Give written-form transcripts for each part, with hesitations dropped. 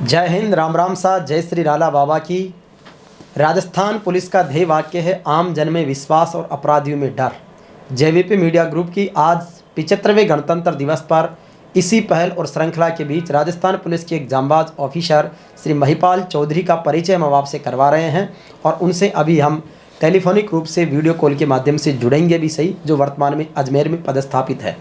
जय हिंद, राम राम सा, जय श्री राला बाबा की। राजस्थान पुलिस का ध्येय वाक्य है आम जन में विश्वास और अपराधियों में डर। जेवीपी मीडिया ग्रुप की आज 75वें गणतंत्र दिवस पर इसी पहल और श्रृंखला के बीच राजस्थान पुलिस के एक जांबाज ऑफिसर श्री महिपाल चौधरी का परिचय हम आपसे करवा रहे हैं और उनसे अभी हम टेलीफोनिक रूप से वीडियो कॉल के माध्यम से जुड़ेंगे भी सही, जो वर्तमान में अजमेर में पदस्थापित है।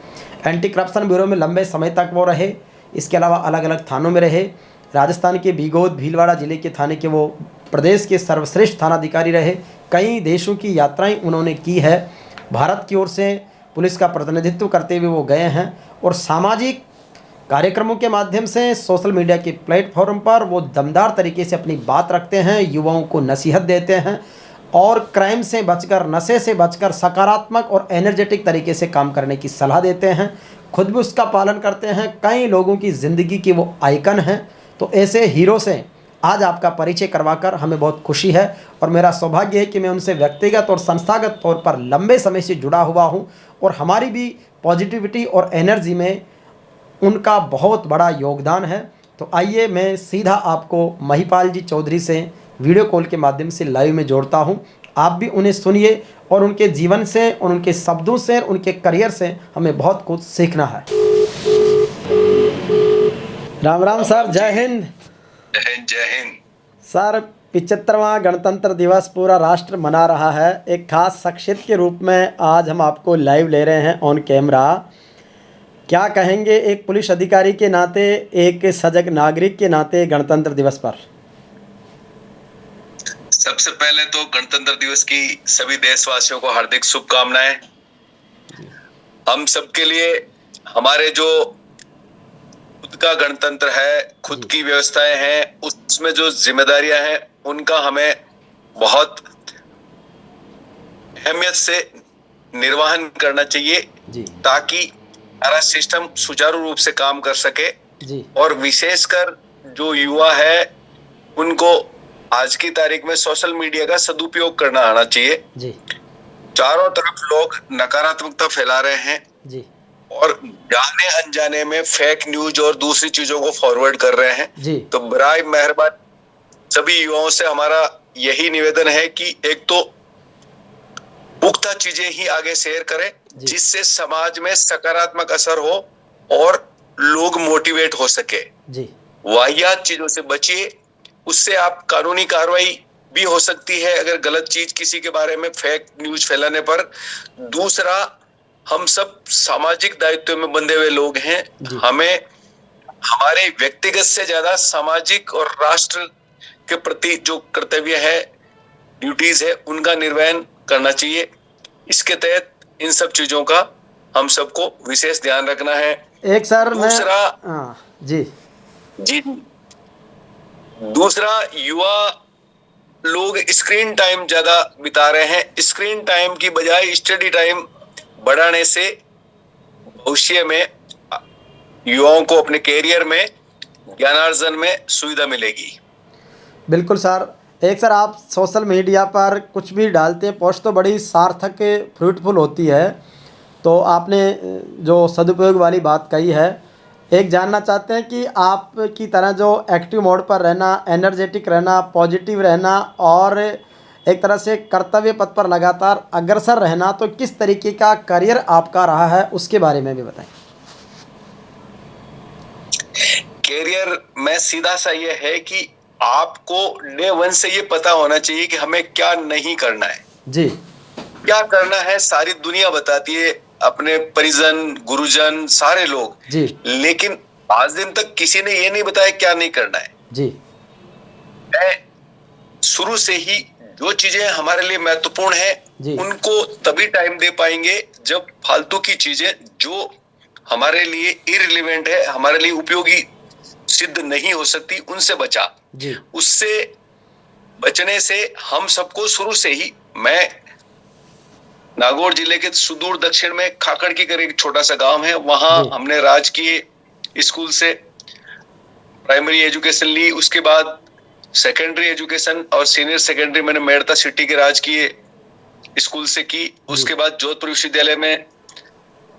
एंटी करप्शन ब्यूरो में लंबे समय तक वो रहे। इसके अलावा अलग अलग थानों में रहे। राजस्थान के बीगोद भीलवाड़ा जिले के थाने के वो प्रदेश के सर्वश्रेष्ठ थानाधिकारी रहे। कई देशों की यात्राएं उन्होंने की है। भारत की ओर से पुलिस का प्रतिनिधित्व करते हुए वो गए हैं और सामाजिक कार्यक्रमों के माध्यम से सोशल मीडिया के प्लेटफॉर्म पर वो दमदार तरीके से अपनी बात रखते हैं, युवाओं को नसीहत देते हैं और क्राइम से बचकर, नशे से बचकर सकारात्मक और एनर्जेटिक तरीके से काम करने की सलाह देते हैं। खुद भी उसका पालन करते हैं। कई लोगों की ज़िंदगी के वो आइकन हैं। तो ऐसे हीरो से आज आपका परिचय करवाकर हमें बहुत खुशी है और मेरा सौभाग्य है कि मैं उनसे व्यक्तिगत और संस्थागत तौर पर लंबे समय से जुड़ा हुआ हूं और हमारी भी पॉजिटिविटी और एनर्जी में उनका बहुत बड़ा योगदान है। तो आइए मैं सीधा आपको महिपाल जी चौधरी से वीडियो कॉल के माध्यम से लाइव में जोड़ता हूं। आप भी उन्हें सुनिए और उनके जीवन से और उनके शब्दों से, उनके करियर से हमें बहुत कुछ सीखना है। राम राम सर, जय हिंद। जय हिंद, जय हिंद। सर, 75वां गणतंत्र दिवस पूरा राष्ट्र मना रहा है। एक खास शख्सियत के रूप में आज हम आपको लाइव ले रहे हैं ऑन कैमरा। क्या कहेंगे एक पुलिस अधिकारी के नाते, एक सजग नागरिक के नाते गणतंत्र दिवस पर? सबसे पहले तो गणतंत्र दिवस की सभी देशवासियों को हार्दिक शुभकामनाएं। हम सबके लिए हमारे जो खुद का गणतंत्र है, खुद की व्यवस्थाएं हैं, उसमें जो जिम्मेदारियां हैं, उनका हमें बहुत अहमियत से निर्वहन करना चाहिए ताकि हमारा सिस्टम सुचारू रूप से काम कर सके। और विशेषकर जो युवा है उनको आज की तारीख में सोशल मीडिया का सदुपयोग करना आना चाहिए। चारों तरफ लोग नकारात्मकता फैला रहे हैं और जाने अनजाने में फेक न्यूज और दूसरी चीजों को फॉरवर्ड कर रहे हैं। तो बराए मेहरबानी सभी युवाओं से हमारा यही निवेदन है कि एक तो पुख्ता चीजें ही आगे शेयर करें जिससे समाज में सकारात्मक असर हो और लोग मोटिवेट हो सके। वाहियात चीजों से बचिए, उससे आप कानूनी कार्रवाई भी हो सकती है अगर गलत चीज किसी के बारे में फेक न्यूज फैलाने पर। दूसरा, हम सब सामाजिक दायित्व में बंधे हुए लोग हैं। हमें हमारे व्यक्तिगत से ज्यादा सामाजिक और राष्ट्र के प्रति जो कर्तव्य है, ड्यूटीज है, उनका निर्वहन करना चाहिए। इसके तहत इन सब चीजों का हम सबको विशेष ध्यान रखना है। एक सर दूसरा दूसरा युवा लोग स्क्रीन टाइम ज्यादा बिता रहे हैं। स्क्रीन टाइम की बजाय स्टडी टाइम बढ़ाने से भविष्य में युवाओं को अपने कैरियर में, ज्ञानार्जन में सुविधा मिलेगी। बिल्कुल सर। एक सर, आप सोशल मीडिया पर कुछ भी डालते हैं, पोस्ट तो बड़ी सार्थक, फ्रूटफुल होती है। तो आपने जो सदुपयोग वाली बात कही है, एक जानना चाहते हैं कि आपकी तरह जो एक्टिव मोड पर रहना, एनर्जेटिक रहना, पॉजिटिव रहना और एक तरह से कर्तव्य पथ पर लगातार अग्रसर रहना, तो किस तरीके का करियर आपका रहा है, उसके बारे में भी बताएं। करियर में सीधा सा ये है कि आपको डे वन से ये पता होना चाहिए कि हमें क्या नहीं करना है। क्या करना है सारी दुनिया बताती है, अपने परिजन, गुरुजन, सारे लोग। लेकिन आज दिन तक किसी ने ये नहीं बताया क्या नहीं करना है। मैं शुरू से ही जो चीजें हमारे लिए महत्वपूर्ण है उनको तभी टाइम दे पाएंगे जब फालतू की चीजें जो हमारे लिए इररिलेवेंट है, हमारे लिए उपयोगी सिद्ध नहीं हो सकती, उनसे बचा। उससे बचने से हम सबको शुरू से ही, मैं नागौर जिले के सुदूर दक्षिण में खाकड़ की कर एक छोटा सा गांव है, वहां हमने राजकीय स्कूल से प्राइमरी एजुकेशन ली। उसके बाद सेकेंडरी एजुकेशन और सीनियर सेकेंडरी मैंने मेड़ता सिटी के राजकीय स्कूल से की। उसके बाद जोधपुर विश्वविद्यालय में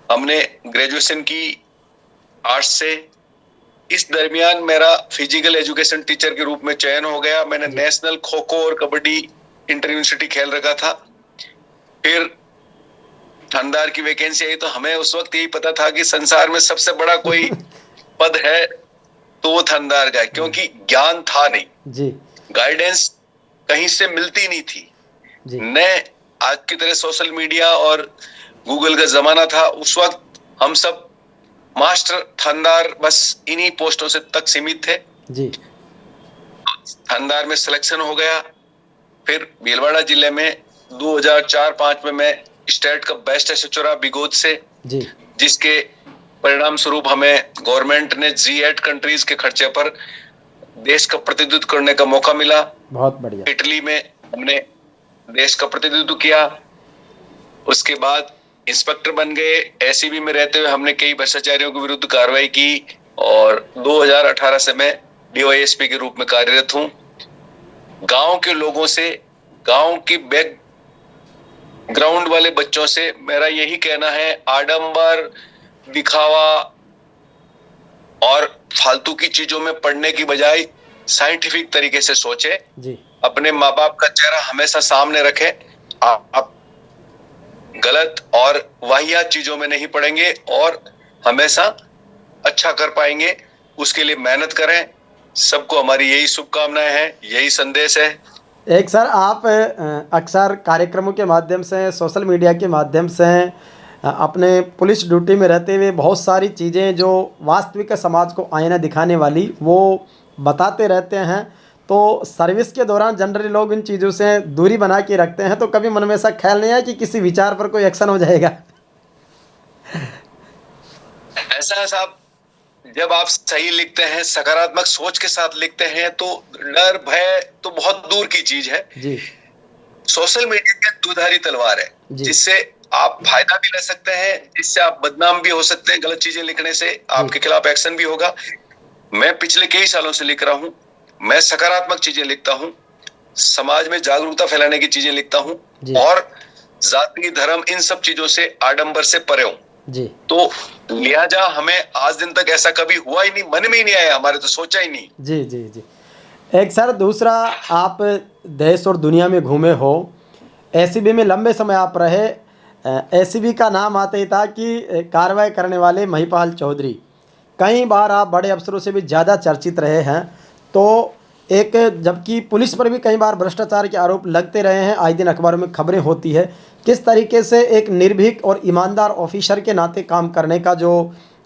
हमने ग्रेजुएशन की आर्ट्स से। इस दरमियान मेरा फिजिकल एजुकेशन टीचर के रूप में चयन हो गया। मैंने नेशनल खो खो और कबड्डी इंटर यूनिवर्सिटी खेल रखा था। फिर थानेदार की वैकेंसी आई तो हमें उस वक्त यही पता था कि संसार में सबसे बड़ा कोई पद है तो वो थानेदार का है, क्योंकि ज्ञान था नहीं जी, गाइडेंस कहीं से मिलती नहीं थी जी। न आज की तरह सोशल मीडिया और गूगल का जमाना था। उस वक्त हम सब मास्टर थानेदार बस इन्हीं पोस्टों से तक सीमित थे जी। थानेदार में सिलेक्शन हो गया। फिर भीलवाड़ा जिले में 2004-05 में मैं स्टेट का बेस्ट एसएचओ रहा बिगोद से जी, जिसके परिणाम स्वरूप हमें गवर्नमेंट ने G8 कंट्रीज के खर्चे पर देश का प्रतिनिधित्व करने का मौका मिला। बहुत बढ़िया। इटली में हमने देश का प्रतिनिधित्व किया। उसके बाद इंस्पेक्टर बन गए। एसीबी में रहते हुए हमने कई भ्रष्टाचारियों के विरुद्ध कार्रवाई की और 2018 से मैं डीवाईएसपी के रूप में कार्यरत हूं। गांव के लोगों से, गांव की बैक ग्राउंड वाले बच्चों से मेरा यही कहना है, आडंबर, दिखावा और फालतू की चीजों में पढ़ने की बजाय साइंटिफिक तरीके से सोचे जी। अपने माँ बाप का चेहरा हमेशा सामने रखें। आप गलत और वाहियात चीजों में नहीं पड़ेंगे और हमेशा अच्छा कर पाएंगे। उसके लिए मेहनत करें। सबको हमारी यही शुभकामनाएं हैं, यही संदेश है। एक सर, आप अक्सर कार्यक्रमों के माध्यम से, सोशल मीडिया के माध्यम से, अपने पुलिस ड्यूटी में रहते हुए बहुत सारी चीज़ें जो वास्तविक समाज को आईना दिखाने वाली वो बताते रहते हैं। तो सर्विस के दौरान जनरली लोग इन चीज़ों से दूरी बना के रखते हैं, तो कभी मन में ऐसा ख्याल नहीं है कि किसी विचार पर कोई एक्शन हो जाएगा? ऐसा है साहब, जब आप सही लिखते हैं, सकारात्मक सोच के साथ लिखते हैं तो डर भय तो बहुत दूर की चीज है जी। सोशल मीडिया की दुधारी तलवार है जिससे आप फायदा भी ले सकते हैं, जिससे आप बदनाम भी हो सकते हैं। गलत चीजें लिखने से आपके खिलाफ एक्शन भी होगा। मैं पिछले कई सालों से लिख रहा हूं। मैं सकारात्मक चीजें लिखता हूं, समाज में जागरूकता फैलाने की चीजें लिखता हूं और जाति धर्म इन सब चीजों से, आडंबर से परे हूं जी। तो लिहाजा हमें आज दिन तक ऐसा कभी हुआ ही नहीं, मन में ही नहीं आया, हमारे तो सोचा ही नहीं। जी जी जी। एक सर, दूसरा, आप देश और दुनिया में घूमे हो, एसीबी में लंबे समय आप रहे। एसीबी का नाम आते ही था कि कार्रवाई करने वाले महिपाल चौधरी। कई बार आप बड़े अफसरों से भी ज़्यादा चर्चित रहे हैं। तो एक, जबकि पुलिस पर भी कई बार भ्रष्टाचार के आरोप लगते रहे हैं, आए दिन अखबारों में खबरें होती है। किस तरीके से एक निर्भीक और ईमानदार ऑफिसर के नाते काम करने का जो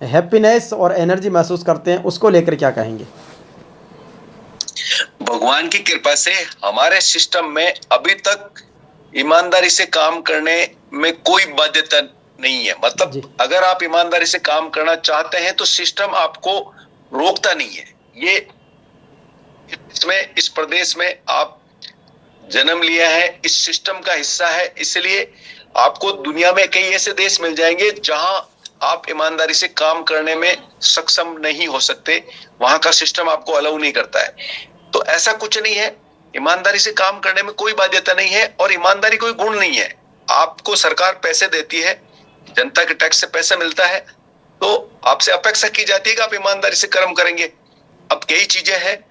हैप्पीनेस और एनर्जी महसूस करते हैं, उसको लेकर क्या कहेंगे? भगवान की कृपा से हमारे सिस्टम में अभी तक ईमानदारी से काम करने में कोई बाध्यता नहीं है। मतलब अगर आप ईमानदारी से काम करना चाहते हैं तो सिस्टम आपको रोकता नहीं है। ये इसमें, इस प्रदेश में आप जन्म लिया है, इस सिस्टम का हिस्सा है, इसलिए आपको दुनिया में कई ऐसे देश मिल जाएंगे जहां आप ईमानदारी से काम करने में सक्षम नहीं हो सकते। वहां का सिस्टम आपको अलाउ नहीं करता है। तो ऐसा कुछ नहीं है, ईमानदारी से काम करने में कोई बाध्यता नहीं है और ईमानदारी कोई गुण नहीं है। आपको सरकार पैसे देती है, जनता के टैक्स से पैसा मिलता है, तो आपसे अपेक्षा की जाती है कि आप ईमानदारी से कर्म करेंगे। अब कई चीजें हैं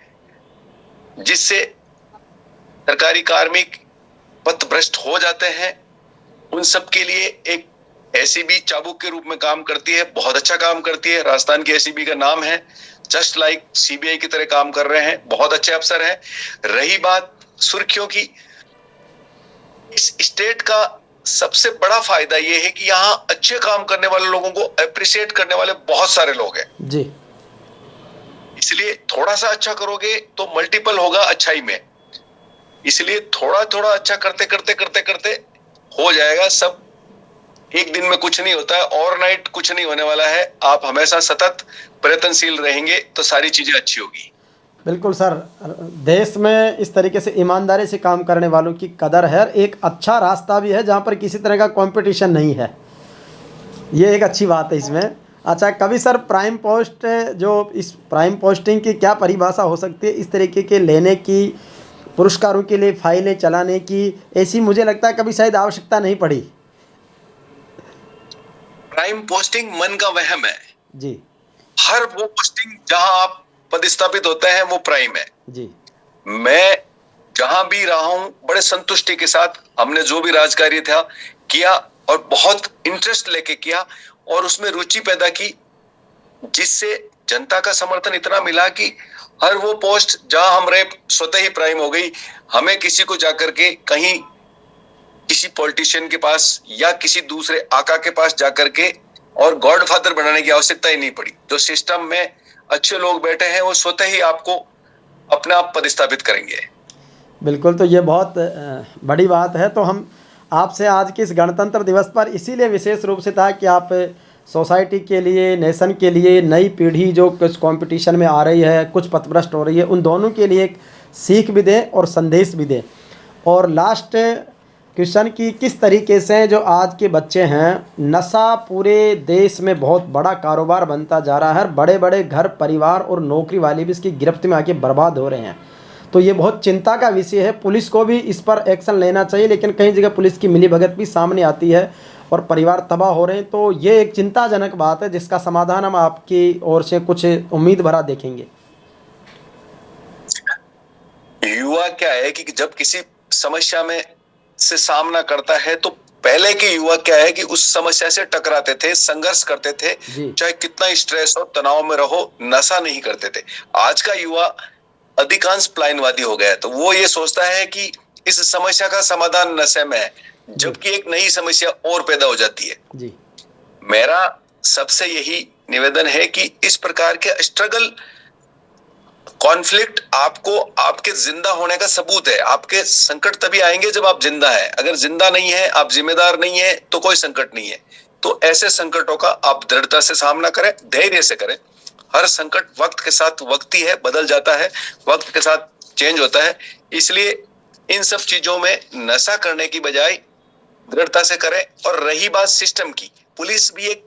जिससे सरकारी कार्मिक पथभ्रष्ट हो जाते हैं। उन सब के लिए एक एसीबी चाबुक के रूप में काम करती है, बहुत अच्छा काम करती है। राजस्थान की एसीबी का नाम है, जस्ट लाइक सीबीआई की तरह काम कर रहे हैं, बहुत अच्छे अफसर हैं। रही बात सुर्खियों की, इस स्टेट का सबसे बड़ा फायदा यह है कि यहाँ अच्छे काम करने वाले लोगों को अप्रिशिएट करने वाले बहुत सारे लोग हैं जी। इसलिए थोड़ा सा अच्छा करोगे तो मल्टीपल होगा अच्छाई में। इसलिए थोड़ा थोड़ा अच्छा करते करते करते करते हो जाएगा सब। एक दिन में कुछ नहीं होता है, ओवरनाइट कुछ नहीं होने वाला है। आप हमेशा सतत प्रयत्नशील रहेंगे तो सारी चीजें अच्छी होगी। बिल्कुल सर, देश में इस तरीके से ईमानदारी से काम करने वालों की कदर है। एक अच्छा रास्ता भी है जहाँ पर किसी तरह का कंपटीशन नहीं है, ये एक अच्छी बात है इसमें। अच्छा, कभी सर प्राइम पोस्ट, जो इस प्राइम पोस्टिंग की क्या परिभाषा हो सकती है, इस तरीके के लेने की, पुरस्कारों के लिए फाइलें चलाने की, ऐसी मुझे लगता है कभी शायद आवश्यकता नहीं पड़ी। प्राइम पोस्टिंग मन का वहम है जी। हर वो पोस्टिंग जहां आप पदस्थापित होते हैं वो प्राइम है जी। मैं जहां भी रहा हूं बड़े संतुष्टि के साथ हमने जो भी राजकार्य था किया और बहुत इंटरेस्ट लेके किया और उसमें रुचि पैदा की, जिससे जनता का समर्थन इतना मिला कि हर वो पोस्ट जहां हम रहे स्वतः ही प्राइम हो गई। हमें किसी को जाकर के कहीं किसी पॉलिटिशियन के पास या किसी दूसरे आका के पास जाकर के और गॉडफादर बनाने की आवश्यकता ही नहीं पड़ी। जो सिस्टम में अच्छे लोग बैठे हैं वो स्वतः ही आपको अपना आप पदस्थापित करेंगे। बिल्कुल, तो ये बहुत बड़ी बात है। तो हम आपसे आज के इस गणतंत्र दिवस पर इसीलिए विशेष रूप से था कि आप सोसाइटी के लिए, नेशन के लिए, नई पीढ़ी जो कुछ कंपटीशन में आ रही है, कुछ पथभ्रष्ट हो रही है, उन दोनों के लिए एक सीख भी दें और संदेश भी दें। और लास्ट क्वेश्चन की किस तरीके से जो आज के बच्चे हैं, नशा पूरे देश में बहुत बड़ा कारोबार बनता जा रहा है, बड़े बड़े घर परिवार और नौकरी वाले भी इसकी गिरफ्त में आके बर्बाद हो रहे हैं। तो ये बहुत चिंता का विषय है। पुलिस को भी इस पर एक्शन लेना चाहिए, लेकिन कई जगह पुलिस की मिलीभगत भी सामने आती है और परिवार तबाह हो रहे हैं। तो ये एक चिंताजनक बात है जिसका समाधान हम आपकी ओर से कुछ उम्मीद भरा देखेंगे। युवा क्या है कि जब किसी समस्या में से सामना करता है तो पहले के युवा क्या है कि उस समस्या से टकराते थे, संघर्ष करते थे, चाहे कितना स्ट्रेस हो, तनाव में रहो, नशा नहीं करते थे। आज का युवा अधिकांश प्लाइनवादी हो गया है, तो वो ये सोचता है कि इस समस्या का समाधान नशे में है, जबकि एक नई समस्या और पैदा हो जाती है जी। मेरा सबसे यही निवेदन है कि इस प्रकार के स्ट्रगल, कॉन्फ्लिक्ट आपको आपके जिंदा होने का सबूत है। आपके संकट तभी आएंगे जब आप जिंदा हैं। अगर जिंदा नहीं है, आप जिम्मेदार नहीं है, तो कोई संकट नहीं है। तो ऐसे संकटों का आप दृढ़ता से सामना करें, धैर्य से करें। हर संकट वक्त के साथ वक्त ही है, बदल जाता है, वक्त के साथ चेंज होता है। इसलिए इन सब चीजों में नशा करने की बजाय दृढ़ता से करें। और रही बात सिस्टम की, पुलिस भी एक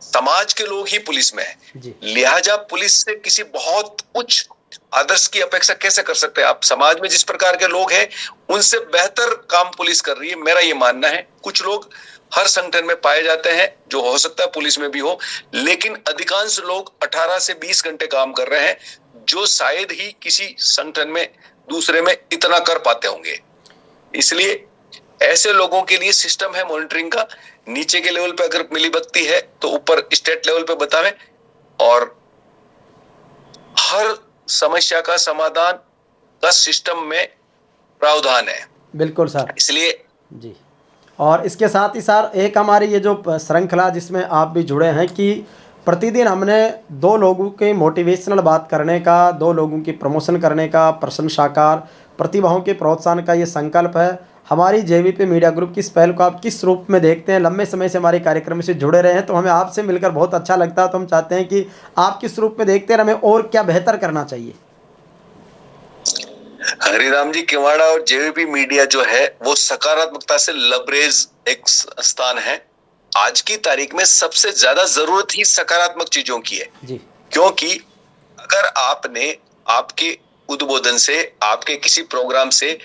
समाज के लोग ही पुलिस में है, लिहाजा पुलिस से किसी बहुत उच्च आदर्श की अपेक्षा कैसे कर सकते हैं आप? समाज में जिस प्रकार के लोग हैं उनसे बेहतर काम पुलिस कर रही है, मेरा ये मानना है। कुछ लोग हर संगठन में पाए जाते हैं, जो हो सकता है पुलिस में भी हो, लेकिन अधिकांश लोग 18 से 20 घंटे काम कर रहे हैं, जो शायद ही किसी संगठन में दूसरे में इतना कर पाते होंगे। इसलिए ऐसे लोगों के लिए सिस्टम है मॉनिटरिंग का। नीचे के लेवल पे अगर मिलीभगती है तो ऊपर स्टेट लेवल पे बतावें, और हर समस्या का समाधान का सिस्टम में प्रावधान है। बिल्कुल सर, इसलिए जी। और इसके साथ ही सर एक हमारी ये जो श्रृंखला जिसमें आप भी जुड़े हैं कि प्रतिदिन हमने 2 लोगों के मोटिवेशनल बात करने का, 2 लोगों की प्रमोशन करने का, प्रशंसाकार प्रतिभाओं के प्रोत्साहन का ये संकल्प है। हमारी जेवीपी मीडिया ग्रुप की इस पहल को आप किस रूप में देखते हैं? लंबे समय से हमारे कार्यक्रम से जुड़े रहे हैं, तो हमें आपसे मिलकर बहुत अच्छा लगता है। तो हम चाहते हैं कि आप किस रूप में देखते हैं, हमें और क्या बेहतर करना चाहिए? हरिराम जी, किवाड़ा और जेवीपी मीडिया जो है वो सकारात्मकता से लबरेज एक स्थान है। आज की तारीख में सबसे ज्यादा जरूरत ही सकारात्मक चीजों की है जी। क्योंकि अगर आपने आपके उद्बोधन से, आपके किसी प्रोग्राम से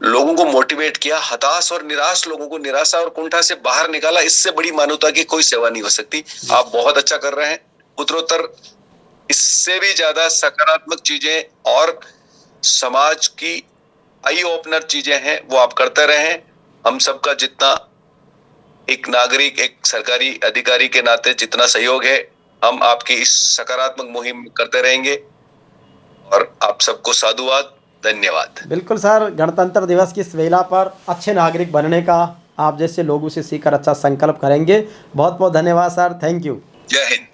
लोगों को मोटिवेट किया, हताश और निराश लोगों को निराशा और कुंठा से बाहर निकाला, इससे बड़ी मानवता की कोई सेवा नहीं हो सकती। आप बहुत अच्छा कर रहे हैं। उत्तरोत्तर इससे भी ज्यादा सकारात्मक चीजें और समाज की आई ओपनर चीजें हैं वो आप करते रहें। हम सबका जितना एक नागरिक, एक सरकारी अधिकारी के नाते जितना सहयोग है, हम आपकी इस सकारात्मक मुहिम करते रहेंगे। और आप सबको साधुवाद, धन्यवाद। बिल्कुल सर, गणतंत्र दिवस की इस वेला पर अच्छे नागरिक बनने का आप जैसे लोगों से सीखकर अच्छा संकल्प करेंगे। बहुत बहुत धन्यवाद सर, थैंक यू। जय हिंद।